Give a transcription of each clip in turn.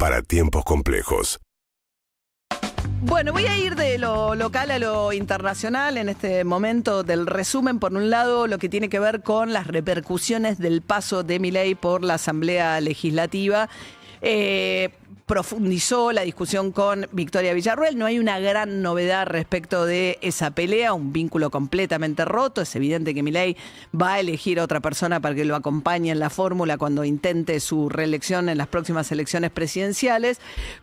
para tiempos complejos. Bueno, voy a ir de lo local a lo internacional en este momento del resumen. Por un lado, lo que tiene que ver con las repercusiones del paso de Milei por la Asamblea Legislativa. Profundizó la discusión con Victoria Villarroel. No hay una gran novedad respecto de esa pelea, un vínculo completamente roto. Es evidente que Milei va a elegir a otra persona para que lo acompañe en la fórmula cuando intente su reelección en las próximas elecciones presidenciales.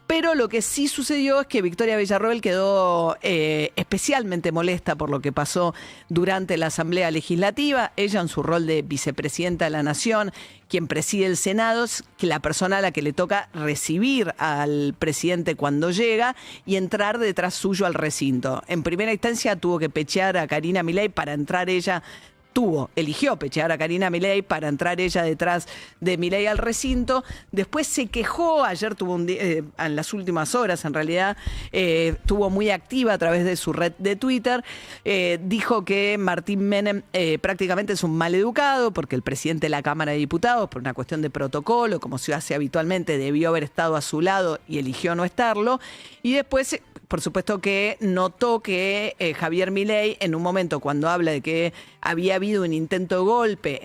Pero lo que sí sucedió es que Victoria Villarroel quedó especialmente molesta por lo que pasó durante la Asamblea Legislativa. Ella, en su rol de vicepresidenta de la Nación, quien preside el Senado, es la persona a la que le toca recibir al presidente cuando llega y entrar detrás suyo al recinto. En primera instancia tuvo que pechear a Karina Milei para entrar ella. Eligió pechear a Karina Milei para entrar ella detrás de Milei al recinto. Después se quejó, ayer tuvo en las últimas horas en realidad, estuvo muy activa a través de su red de Twitter. Dijo que Martín Menem prácticamente es un maleducado porque el presidente de la Cámara de Diputados, por una cuestión de protocolo, como se hace habitualmente, debió haber estado a su lado y eligió no estarlo. Y después, por supuesto que notó que Javier Milei, en un momento cuando habla de que había habido un intento de golpe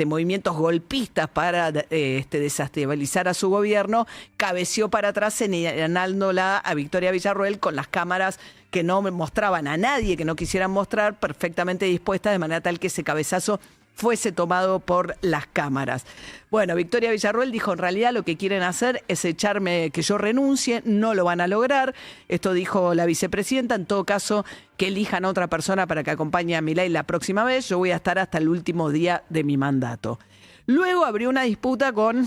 movimientos golpistas para desestabilizar a su gobierno, cabeció para atrás señalándola a Victoria Villarroel con las cámaras que no mostraban a nadie, que no quisieran mostrar, perfectamente dispuestas, de manera tal que ese cabezazo fuese tomado por las cámaras. Bueno, Victoria Villarroel dijo, en realidad lo que quieren hacer es echarme, que yo renuncie, no lo van a lograr. Esto dijo la vicepresidenta. En todo caso, que elijan a otra persona para que acompañe a Milei la próxima vez. Yo voy a estar hasta el último día de mi mandato. Luego abrió una disputa con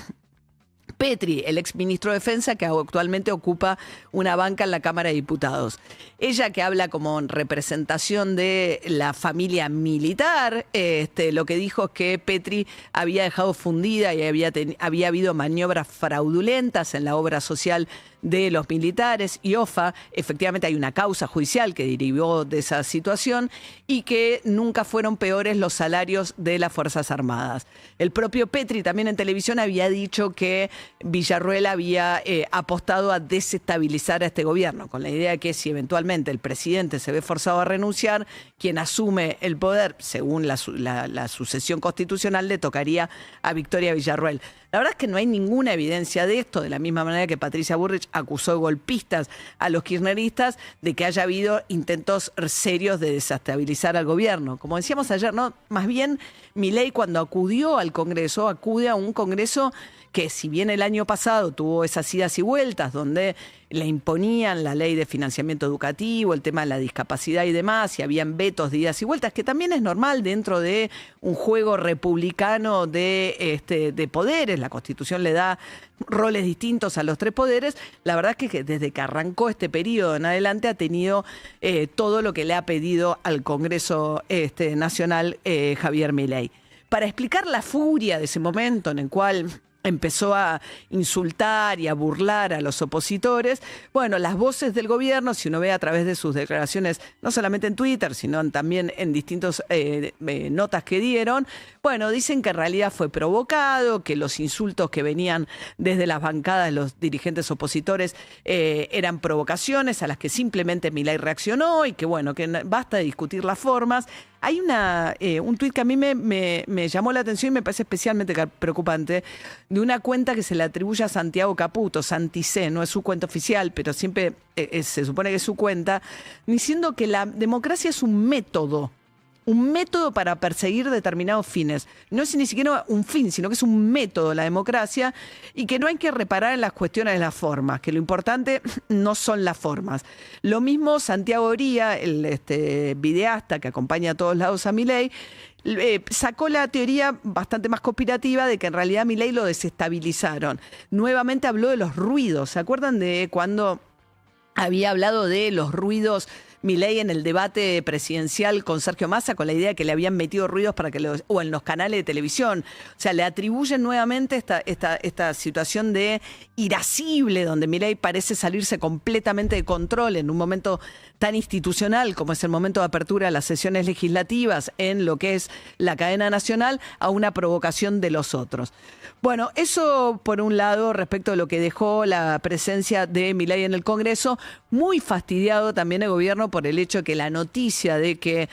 Petri, el exministro de Defensa, que actualmente ocupa una banca en la Cámara de Diputados. Ella, que habla como en representación de la familia militar, lo que dijo es que Petri había dejado fundida y había habido maniobras fraudulentas en la obra social de los militares y OFA. Efectivamente hay una causa judicial que derivó de esa situación y que nunca fueron peores los salarios de las Fuerzas Armadas. El propio Petri también en televisión había dicho que Villarroel había apostado a desestabilizar a este gobierno, con la idea de que si eventualmente el presidente se ve forzado a renunciar, quien asume el poder, según la sucesión constitucional, le tocaría a Victoria Villarroel. La verdad es que no hay ninguna evidencia de esto, de la misma manera que Patricia Bullrich acusó de golpistas a los kirchneristas, de que haya habido intentos serios de desestabilizar al gobierno. Como decíamos ayer, ¿no? Más bien Milei, cuando acudió al Congreso, acude a un Congreso que, si bien el año pasado tuvo esas idas y vueltas donde le imponían la ley de financiamiento educativo, el tema de la discapacidad y demás, y habían vetos de idas y vueltas, que también es normal dentro de un juego republicano de poderes. La Constitución le da roles distintos a los tres poderes. La verdad es que desde que arrancó este periodo en adelante ha tenido todo lo que le ha pedido al Congreso Nacional Javier Milei. Para explicar la furia de ese momento en el cual empezó a insultar y a burlar a los opositores, bueno, las voces del gobierno, si uno ve a través de sus declaraciones, no solamente en Twitter, sino también en distintas notas que dieron, bueno, dicen que en realidad fue provocado, que los insultos que venían desde las bancadas de los dirigentes opositores eran provocaciones a las que simplemente Milei reaccionó y que, bueno, que basta de discutir las formas. Hay un tuit que a mí me llamó la atención y me parece especialmente preocupante, de una cuenta que se le atribuye a Santiago Caputo, Santi C, no es su cuenta oficial, pero siempre se supone que es su cuenta, diciendo que la democracia es un método para perseguir determinados fines. No es ni siquiera un fin, sino que es un método la democracia, y que no hay que reparar en las cuestiones de las formas, que lo importante no son las formas. Lo mismo Santiago Oría, el videasta que acompaña a todos lados a Milei, sacó la teoría bastante más conspirativa de que en realidad Milei lo desestabilizaron. Nuevamente habló de los ruidos. ¿Se acuerdan de cuando había hablado de los ruidos Milei en el debate presidencial con Sergio Massa con la idea de que le habían metido ruidos para que o en los canales de televisión. O sea, le atribuyen nuevamente esta situación de irascible, donde Milei parece salirse completamente de control en un momento tan institucional como es el momento de apertura de las sesiones legislativas en lo que es la cadena nacional, a una provocación de los otros. Bueno, eso por un lado respecto a lo que dejó la presencia de Milei en el Congreso, muy fastidiado también el gobierno por el hecho de que la noticia de que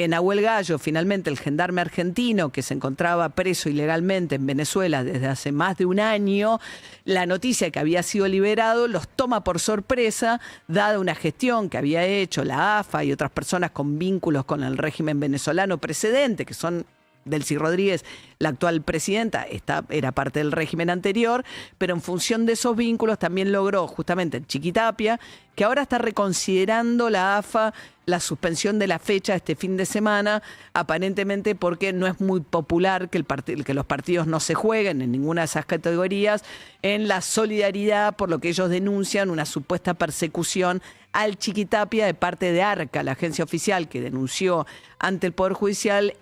Nahuel Gallo, finalmente el gendarme argentino que se encontraba preso ilegalmente en Venezuela desde hace más de un año, la noticia de que había sido liberado los toma por sorpresa, dada una gestión que había hecho la AFA y otras personas con vínculos con el régimen venezolano precedente, que son Delcy Rodríguez, la actual presidenta, era parte del régimen anterior, pero en función de esos vínculos también logró justamente en Chiquitapia, que ahora está reconsiderando la AFA la suspensión de la fecha este fin de semana, aparentemente porque no es muy popular que los partidos no se jueguen en ninguna de esas categorías, en la solidaridad por lo que ellos denuncian una supuesta persecución al Chiquitapia de parte de ARCA, la agencia oficial que denunció ante el Poder Judicial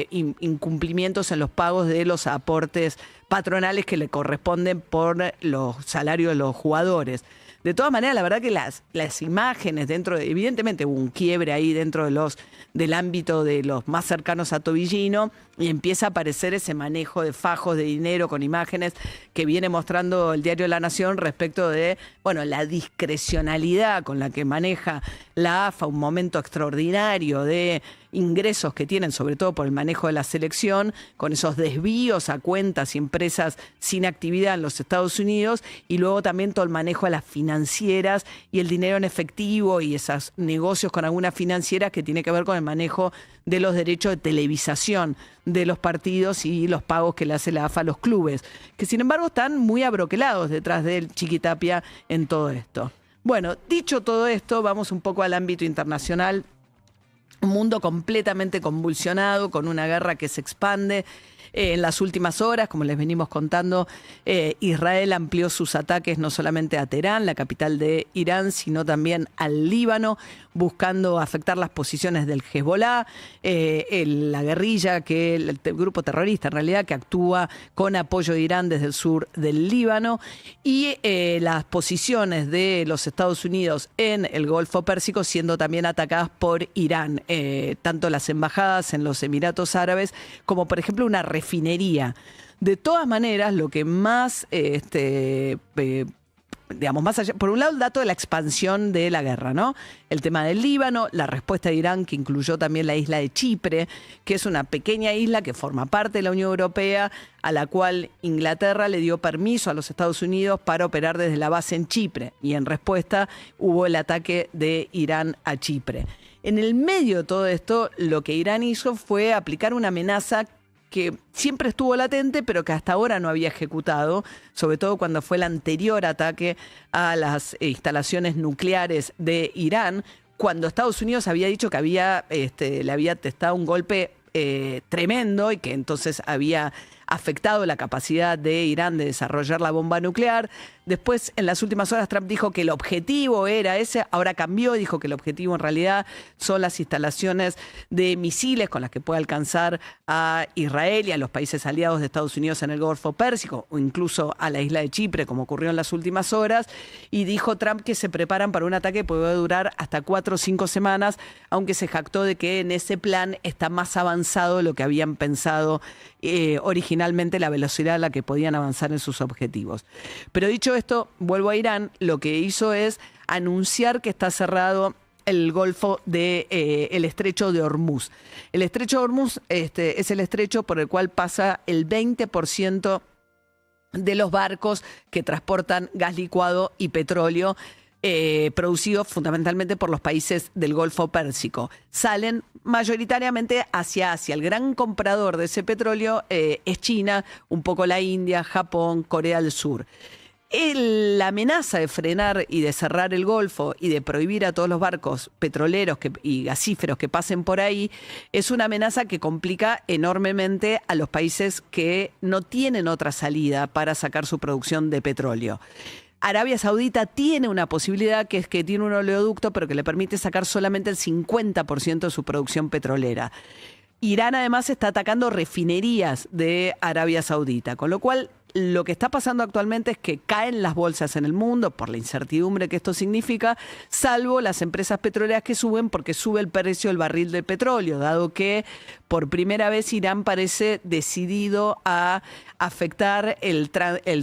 incumplimientos en los pagos de los aportes patronales que le corresponden por los salarios de los jugadores. De todas maneras, la verdad que las imágenes evidentemente hubo un quiebre ahí dentro del ámbito de los más cercanos a Tobillino, y empieza a aparecer ese manejo de fajos de dinero con imágenes que viene mostrando el diario La Nación respecto de, bueno, la discrecionalidad con la que maneja la AFA, un momento extraordinario de ingresos que tienen, sobre todo por el manejo de la selección, con esos desvíos a cuentas y empresas sin actividad en los Estados Unidos, y luego también todo el manejo de las financieras y el dinero en efectivo y esos negocios con algunas financieras que tiene que ver con el manejo de los derechos de televisación de los partidos y los pagos que le hace la AFA a los clubes, que sin embargo están muy abroquelados detrás del Chiquitapia en todo esto. Bueno, dicho todo esto, vamos un poco al ámbito internacional. Un mundo completamente convulsionado, con una guerra que se expande. En las últimas horas, como les venimos contando, Israel amplió sus ataques no solamente a Teherán, la capital de Irán, sino también al Líbano, buscando afectar las posiciones del Hezbollah, la guerrilla, el grupo terrorista en realidad, que actúa con apoyo de Irán desde el sur del Líbano, y las posiciones de los Estados Unidos en el Golfo Pérsico siendo también atacadas por Irán, tanto las embajadas en los Emiratos Árabes como, por ejemplo, una refinería. De todas maneras, lo que más, más allá, por un lado el dato de la expansión de la guerra, ¿no? El tema del Líbano, la respuesta de Irán, que incluyó también la isla de Chipre, que es una pequeña isla que forma parte de la Unión Europea, a la cual Inglaterra le dio permiso a los Estados Unidos para operar desde la base en Chipre, y en respuesta hubo el ataque de Irán a Chipre. En el medio de todo esto, lo que Irán hizo fue aplicar una amenaza que siempre estuvo latente, pero que hasta ahora no había ejecutado, sobre todo cuando fue el anterior ataque a las instalaciones nucleares de Irán, cuando Estados Unidos había dicho que le había testado un golpe tremendo y que entonces había afectado la capacidad de Irán de desarrollar la bomba nuclear. Después, en las últimas horas, Trump dijo que el objetivo era ese, ahora cambió, dijo que el objetivo en realidad son las instalaciones de misiles con las que puede alcanzar a Israel y a los países aliados de Estados Unidos en el Golfo Pérsico, o incluso a la isla de Chipre, como ocurrió en las últimas horas, y dijo Trump que se preparan para un ataque que puede durar hasta 4 o 5 semanas, aunque se jactó de que en ese plan está más avanzado de lo que habían pensado originalmente, la velocidad a la que podían avanzar en sus objetivos. Pero dicho esto, vuelvo a Irán, lo que hizo es anunciar que está cerrado el Golfo el estrecho de Hormuz. El estrecho de Hormuz es el estrecho por el cual pasa el 20% de los barcos que transportan gas licuado y petróleo, producidos fundamentalmente por los países del Golfo Pérsico. Salen mayoritariamente hacia Asia. El gran comprador de ese petróleo es China, un poco la India, Japón, Corea del Sur. La amenaza de frenar y de cerrar el Golfo y de prohibir a todos los barcos petroleros y gasíferos que pasen por ahí es una amenaza que complica enormemente a los países que no tienen otra salida para sacar su producción de petróleo. Arabia Saudita tiene una posibilidad, que es que tiene un oleoducto, pero que le permite sacar solamente el 50% de su producción petrolera. Irán además está atacando refinerías de Arabia Saudita, con lo cual lo que está pasando actualmente es que caen las bolsas en el mundo por la incertidumbre que esto significa, salvo las empresas petroleras que suben porque sube el precio del barril de petróleo, dado que por primera vez Irán parece decidido a afectar el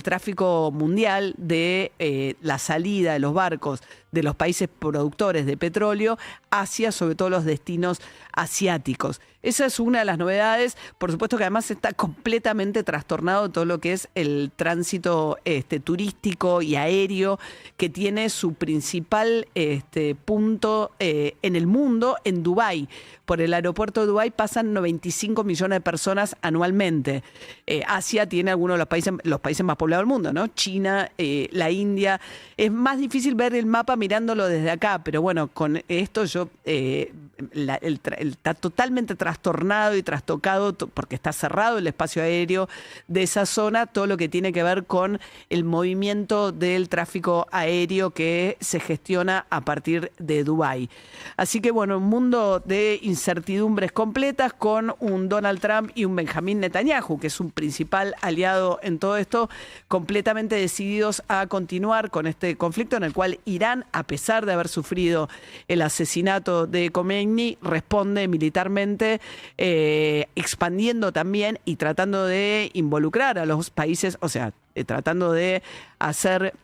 tráfico mundial de la salida de los barcos de los países productores de petróleo hacia sobre todo los destinos asiáticos. Esa es una de las novedades. Por supuesto que además está completamente trastornado todo lo que es el tránsito turístico y aéreo, que tiene su principal punto en el mundo, en Dubái. Por el aeropuerto de Dubái pasan 95 millones de personas anualmente. Asia tiene algunos de los países más poblados del mundo, ¿no? China, la India. Es más difícil ver el mapa mirándolo desde acá, pero bueno, con esto está totalmente trastornado y trastocado porque está cerrado el espacio aéreo de esa zona, todo lo que tiene que ver con el movimiento del tráfico aéreo que se gestiona a partir de Dubái. Así que bueno, un mundo de incertidumbres completas con un Donald Trump y un Benjamín Netanyahu, que es un principal aliado en todo esto, completamente decididos a continuar con este conflicto en el cual Irán, a pesar de haber sufrido el asesinato de Khomeini, responde militarmente, expandiendo también y tratando de involucrar a los países, o sea, tratando de hacer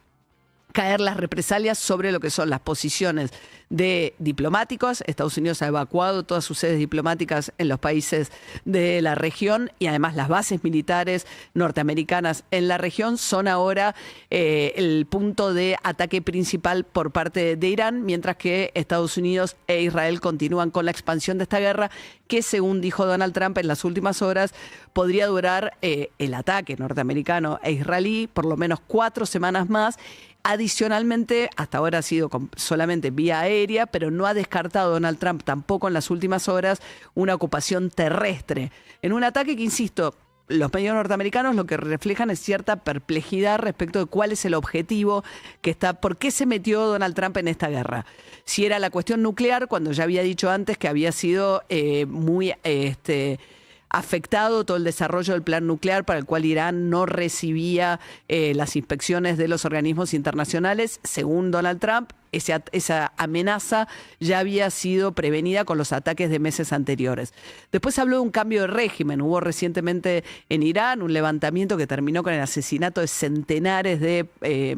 caer las represalias sobre lo que son las posiciones de diplomáticos. Estados Unidos ha evacuado todas sus sedes diplomáticas en los países de la región y además las bases militares norteamericanas en la región son ahora el punto de ataque principal por parte de Irán, mientras que Estados Unidos e Israel continúan con la expansión de esta guerra que, según dijo Donald Trump en las últimas horas, podría durar el ataque norteamericano e israelí por lo menos 4 semanas más. Adicionalmente, hasta ahora ha sido solamente vía aérea, pero no ha descartado Donald Trump tampoco en las últimas horas una ocupación terrestre. En un ataque que, insisto, los medios norteamericanos lo que reflejan es cierta perplejidad respecto de cuál es el objetivo por qué se metió Donald Trump en esta guerra. Si era la cuestión nuclear, cuando ya había dicho antes que había sido muy afectado todo el desarrollo del plan nuclear para el cual Irán no recibía las inspecciones de los organismos internacionales. Según Donald Trump, esa amenaza ya había sido prevenida con los ataques de meses anteriores. Después habló de un cambio de régimen. Hubo recientemente en Irán un levantamiento que terminó con el asesinato de centenares de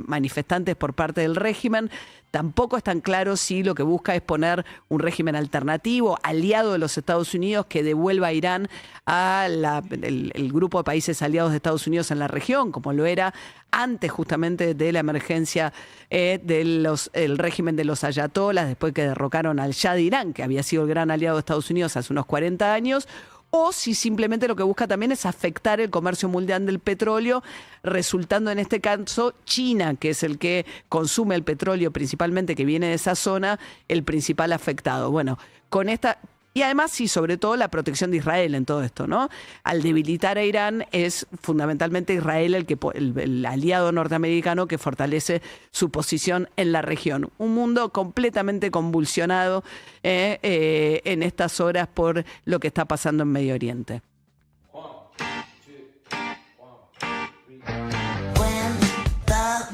manifestantes por parte del régimen. Tampoco es tan claro si lo que busca es poner un régimen alternativo, aliado de los Estados Unidos, que devuelva a Irán el grupo de países aliados de Estados Unidos en la región, como lo era antes justamente de la emergencia del régimen de los ayatolas, después que derrocaron al Shah de Irán, que había sido el gran aliado de Estados Unidos hace unos 40 años, o si simplemente lo que busca también es afectar el comercio mundial del petróleo, resultando en este caso China, que es el que consume el petróleo principalmente que viene de esa zona, el principal afectado. Bueno, con esta... Y además, sí, sobre todo la protección de Israel en todo esto, ¿no? Al debilitar a Irán es fundamentalmente Israel el aliado norteamericano que fortalece su posición en la región. Un mundo completamente convulsionado en estas horas por lo que está pasando en Medio Oriente.